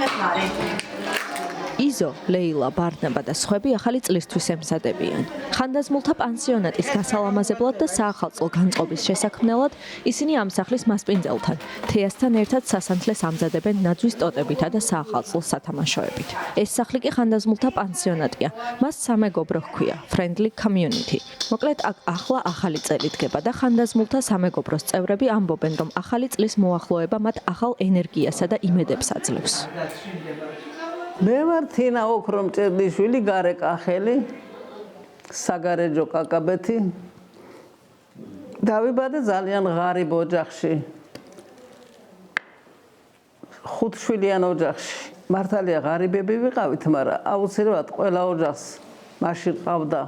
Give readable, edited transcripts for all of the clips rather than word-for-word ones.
მომეხმარე. იზო, ლეილა, ბარნაბა და სხვები ახალი წლისთვის ემზადებიან. ხანდაზმულთა პანსიონატის გასალამაზებლად და საახალწლო განწყობის შესაქმნელად ისინი ამ სახლის მასპინძელთან, თეასთან ერთად სასანთლეს ამზადებენ ნაძვის ტოტებითა და საახალწლო სათამაშოებით. ეს სახლი კი ხანდაზმულთა პანსიონატია. მას სამეგობრო ჰქვია, friendly community. მოკლედ აქ ახლა ახალი წელი დგება და ხანდაზმულთა სამეგობროს წევრები ამბობენ, რომ ახალი წლის მოახლოება მათ ახალ ენერგიასა და იმედებს აძლევს. მე ვარ თინა ოქრომჭედლიშვილი, გარე კახელი, საგარეჯო კაკაბეთი. დავიბადე ძალიან ღარიბ ოჯახში. 5 შვილიან ოჯახში. მართალია ღარიბები ვიყავით, მაგრამ აუცილებლად ყველა ოჯახს მაშინ ყავდა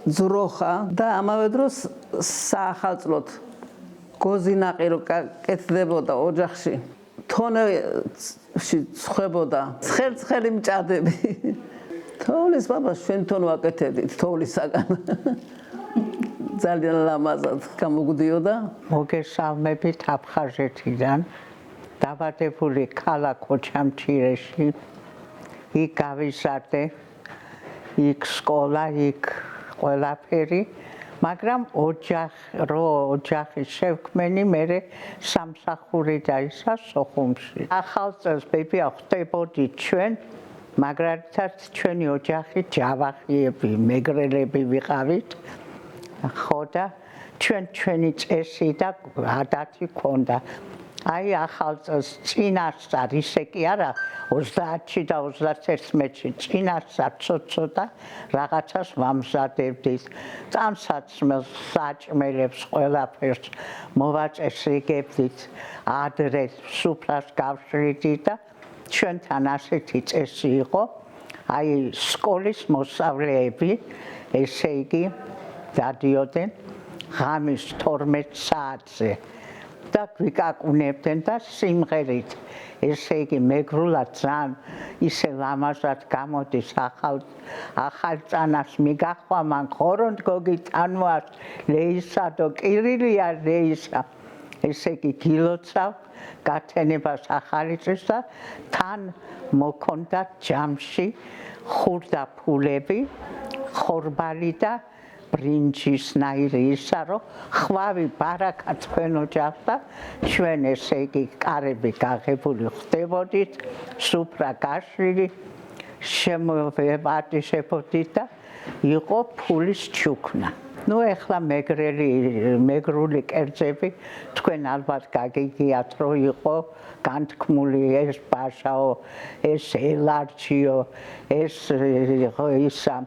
ძროხა და ამავე დროს საახალწლოდ გოზინაყი რო კეთდებოდა ოჯახში. თონეში ცხებოდა ცხელი მჭადები. თოვლის ბაბას ჩვენ თონ ვაკეთებდით თოვლისაგან. ძალიან ლამაზად გამოგვდიოდა. მოგესალმებით აფხაზეთიდან. დაბადებული ქალაქ ოჩამჩირეში. იქ გავიზარდე. იქ სკოლა, იქ ყველაფერი. მაგრამ ოჯახის შევქმენი მე სამსახური დაისა სოხუმში. ახალ წელს ბებია ხვდებოდით ჩვენ, მაგრათაც ჩვენი ოჯახი ჯავახიები, მეგრელები ვიყავით. ხო და ჩვენი წესი და ადათი ქონდა. აი ახალ წელს წინასწარ ისე კი არა 30-ში და 31-ში წინასწარ ცოტა რაღაცას ვამზადებდით. წამსაცმელს, საჭმელებს, ყველაფერს მოვაწესრიგებდით. ადრე სუფრას გავშრიდით და ჩვენთან ასეთი წესი იყო. აი სკოლის მოსწავლეები, ესე იგი დადიოდნენ ღამის 12 საათზე. და გვიკაკუნებდნენ და სიმღერით, ესე იგი მეგრულად ძალიან ისე ლამაზად გამოდის ახალ წანას მიგახვა მან ხორონდ გოგიტანვას ლეისადო კირილია ლეისა, ესე იგი გილოცავ გათენებას ახალი წლის და თან მოქონდა ჯამში ხურდა ფულები, ხორბალი და ბრინჯისნაირი ისა, რომ ხვავი ბარაკა თქვენ ოჯახს და ჩვენ ესე იგი კარები გაღებული ხდებოდით, სუფრა გაშლილი, შემოვაპატიჟებოდით და იყო ფულის ჩუქნა. ნუ ეხლა მეგრული კერძები თქვენ ალბათ გაგიგიათ, რომ იყო განთქმული ეს ბაშაო, ეს ელარჯიო, ეს ისა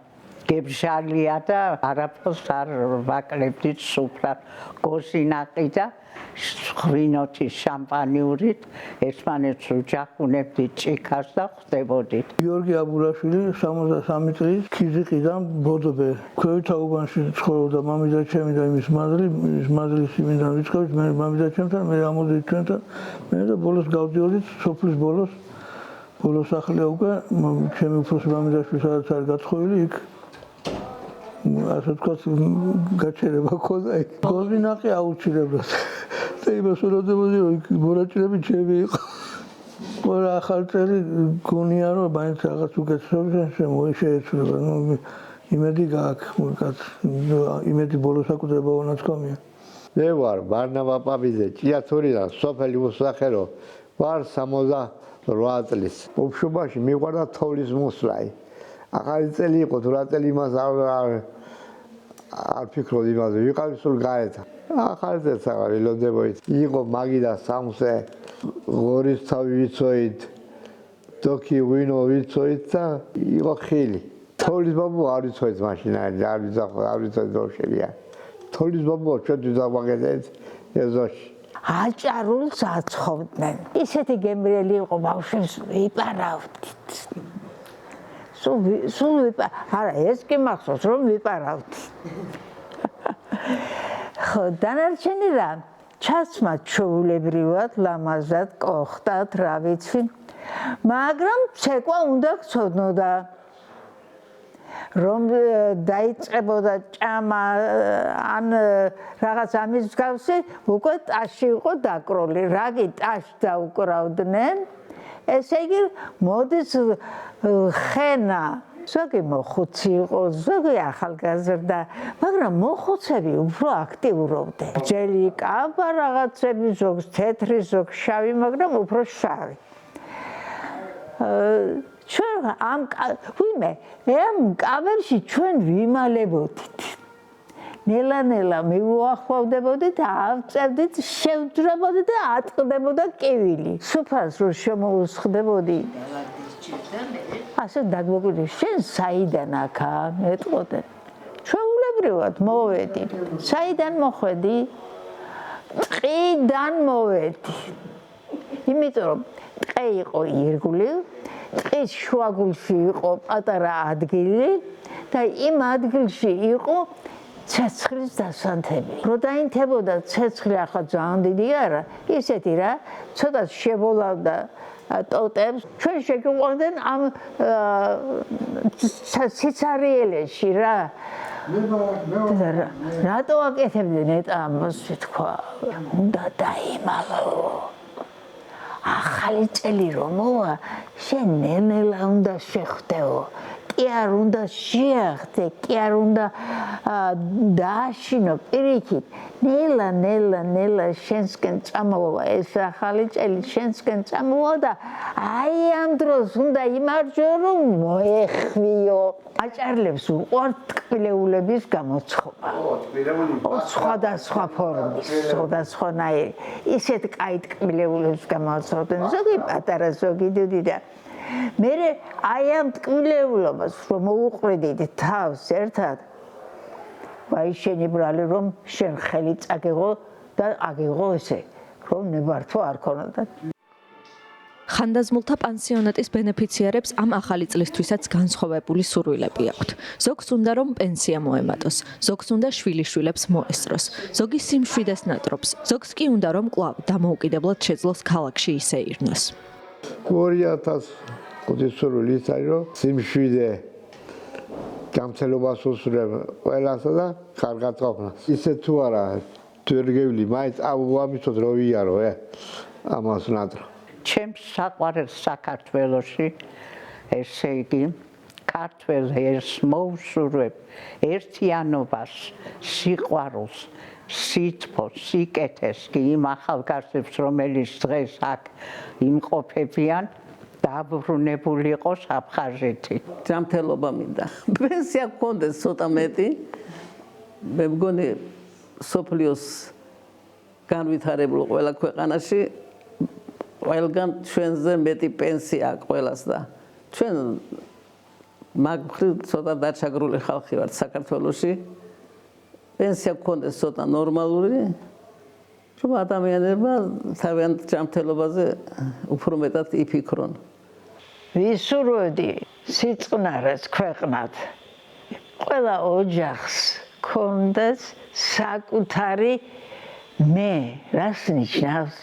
გებჟალია და არაფერს არ ვაკლებდით სუფრად გოზინაყი და ღვინოთი შამპანიურით ერთმანეთს ვჯახუნებდით ჭიქას და ხვდებოდით. გიორგი აბურაშვილი 63 წლის ქიზიყიდან ბოდობე. ქვევითაუბანში ცხოვრობდა მამიდა ჩემი და იმის მადლის იმიდან ვიცხოვით, მე მამიდა ჩემთან, მე ამოდით ჩვენთან, მე და ბოლოს გავდიოდით სოფლის ბოლოსახლია უკვე ჩემი უფროსი მამიდაშვილი სადაც არის გათხოვილი, იქ ასე ვთქვათ, გაჩერება ქონდა იქ. გოზინაყი აუცილებლად. და იმას ვეძებოდი, რომ მორაჭრები ჩემი იყო. ყველა ახალ წელი გონია, რომ მაინც რაღაც უკეთესობისას შეეცვლება. იმედი გააქვს, იმედი ბოლოს აკვდება ნაცკომია. მე ვარ ბარნაბა პაპიძე, ჭიათურიდან, სოფელი უსახერო, ვარ 68 წლის. უბშობაში მიყვარდა თოვლის მოსვლაი. ახალი წელი იყო, თუ რა წელი იმას არ ფიქრობდი იმაზე, ვიყავი სულ გარეთ. ახალი წელს აღარ ველოდებოდით. იყო მაგიდა სამსე, ღორისთავი ვიცოით, დოქი ღვინო ვიცოით და იყო ხილი. თოვლის ბაბუ არ ვიცოით მაშინ, არ ვიცოით ბავშვებია. თოვლის ბაბუ ჩვენ ვიზავაგეთ ეზოში. აჭარულს აცხობდნენ. ისეთი გემრიელი იყო ბავშვებს ვიპარავდით. სულ არა ეს კი მახსოვს რომ ვიპარავთ. ხო, დანარჩენი რა ჩაცმა ჩვეულებრივად ლამაზად კოხტათ, რა ვიცი, მაგრამ ცეკვა უნდა გწოდნოდა. რომ დაიწყებოდა ჭამა ან რაღაც ამის მსგავსი, უკვე ტაში იყო დაკროლი. რაგი ტაშს დაუკრავდნენ ესე იგი მოდის ხენა ზოგი მოხუცი იყო, ზოგი ახალგაზრდა, მაგრამ მოხუცები უფრო აქტიურობდნენ. ძელი კაბა რაღაცები, ზოგს თეთრი, ზოგს შავი, მაგრამ უფრო შავი. ჩვენ ამ კაბებში ჩვენ ვიმალებოდით. ნელა-ნელა მივუახლოვდებოდით და ავწევდით, შევძრებოდით და ატყდებოდა კივილი. სუფას რო შემოუსხდებოდი. ასე დაგმოგვიდი, შენ საიდან აქა მეტყოდე? ჩვეულებრივად მოვედი. საიდან მოხვედი? ტყიდან მოვედი. იმიტომ რომ ტყე იყო ირგვლივ, ტყის შუაგულში იყო პატარა ადგილი და იმ ადგილში იყო ცეცხლის დასანთები. რო დაინთებოდა ცეცხლი ახლა ძალიან დიდი არა, ისეთი რა, ცოტა შებოლავდა ტოტებს. ჩვენ შეგიყვანდნენ ამ სიცარიელეში რა. რატო აკეთებდნენ ეტამოს თქვა, უნდა დაიმალო. ახალი წელი რომ მოვა, შენ ნელ-ნელა უნდა შეხვდეო. კი არ უნდა შეახდე, კი არ უნდა დააშინო პირიქით. ნელა შენსკენ წამოვა ეს ახალი წელი შენსკენ წამოვა და აი ამ დროს უნდა იმარჯვო რომ მოეხვიო. აჭარლებს უყვართ ტკბილეულების გამოცხობა. სხვადასხვა ფორმის, სხვადასხვანაირი. ისეთ კაი ტკბილეულებს გამოცხობენ. ზოგი პატარა, ზოგი დიდი და მე აი ამ ტკბილეულობას რომ მოუყვედით თავს ერთად აი შენი ბრალი რომ შენ ხელი წაგიღო და აგიღო ესე რომ ნებართვა არ ქონოდა. ხანდაზმულთა პანსიონატის ბენეფიციარებს ამ ახალი წლისთვისაც განსხვავებული სურვილები აქვთ. ზოგს უნდა რომ პენსია მოემატოს, ზოგს უნდა შვილიშვილებს მოესწროს, ზოგი სიმშვიდეს ნატრობს, ზოგს კი უნდა რომ კვლავ დამოუკიდებლად შეძლოს ქალაქში ისეირნოს. 2005 სურვილიც არის რომ სიმშვიდე გამცელობას უსურვებ ყველასა და კარგად ყოფნას. ისე თუ არა თერგევლი მაინც ამისოთ რო ვიარო ამას ნატრო. ჩემს საყვარელ საქართველოში ესე იგი ქართველ ერს მოусურვებ ერთიანობას, სიყვარულს, სითბოს, სიკეთეს კი იმ ახალგაზრდებს რომელიც დღეს აქ იმყოფებიან დაბრუნებული იყოს აფხაზეთი. ჯანმრთელობა მინდა. პენსია გქონდეს ცოტა მეტი. მე მგონი სოფლიოს განვითარებულ ყველა ქვეყანაში ყველგან ჩვენზე მეტი პენსია აქვს ყველას და ჩვენ მაგ მხრივ ცოტა დაჩაგრული ხალხი ვართ საქართველოში. პენსია გქონდეს ცოტა ნორმალური, რომ ადამიანებმა თავიანთ ჯანმრთელობაზე უფრო მეტად იფიქრონ. ვისურვებდი სიწყნარეს ქვეყნად. ყველა ოჯახს ქონდეს საკუთარი მე, რას ნიშნავს,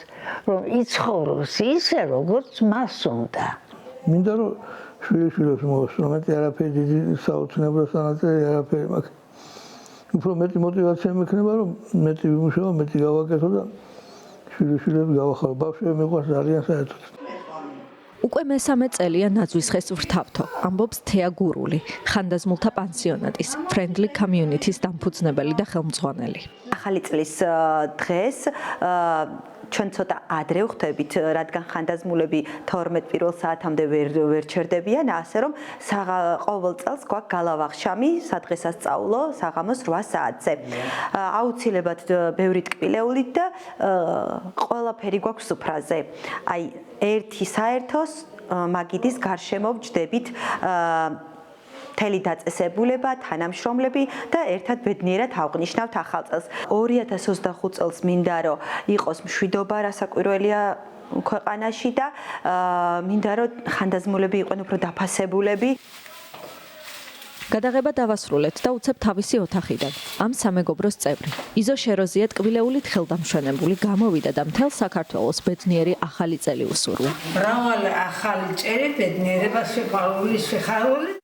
რომ იცხოვროს ისე, როგორც მას უნდა. მინდა რომ შვილიშვილებს მოესწრო, მეტი არაფერი დიდი საოცნებო სანაცვლო არაფერი მაქვს. უფრო მეტი мотиваცია მექნება, რომ მეტი ვიმუშაო, მეტი გავაკეთო და შვილიშვილები გავახარო. ბავშვები მიყვარს ძალიან საერთოდ. უკვე მესამე წელია ნაძვისხეს ვრთავთო, ამბობს თეა გურული, ხანდაზმულთა პანსიონატის Friendly Community-ს დამფუძნებელი და ხელმძღვანელი. ახალი წლის დღეს ჩვენ ცოტა ადრე ვხვდებით, რადგან ხანდაზმულები 12 პირველ საათამდე ვერ ჩერდებიან, ასე რომ ყოველ წელს გვაქვს გალავახშამი სადღესასწაულო საღამოს 8 საათზე. აუცილებლად ბევრი ტკბილეულით და ყველაფერი გვაქვს სუფრაზე. აი ერთი საერთოს მაგიდის გარშემო ვჯდებით მთელი დაწესებულება, თანამშრომლები და ერთად ბედნიერად ავღნიშნავთ ახალ წელს. 2025 წელს მინდა რომ იყოს მშვიდობა, რასაკვირველია ქვეყანაში და მინდა რომ ხანდაზმულები იყვნენ უფრო დაფასებულები. გადაღება დავასრულეთ და უცებ თავისი ოთახიდან. ამ სამეგობროს წევრი. იზო შეროზია ტკბილეულით ხელდამშვენებული გამოვიდა და მთელ საქართველოს ბედნიერი ახალი წელი უსურვა. მრავალი ახალი წელი ბედნიერება, სიყვარული, სიხარული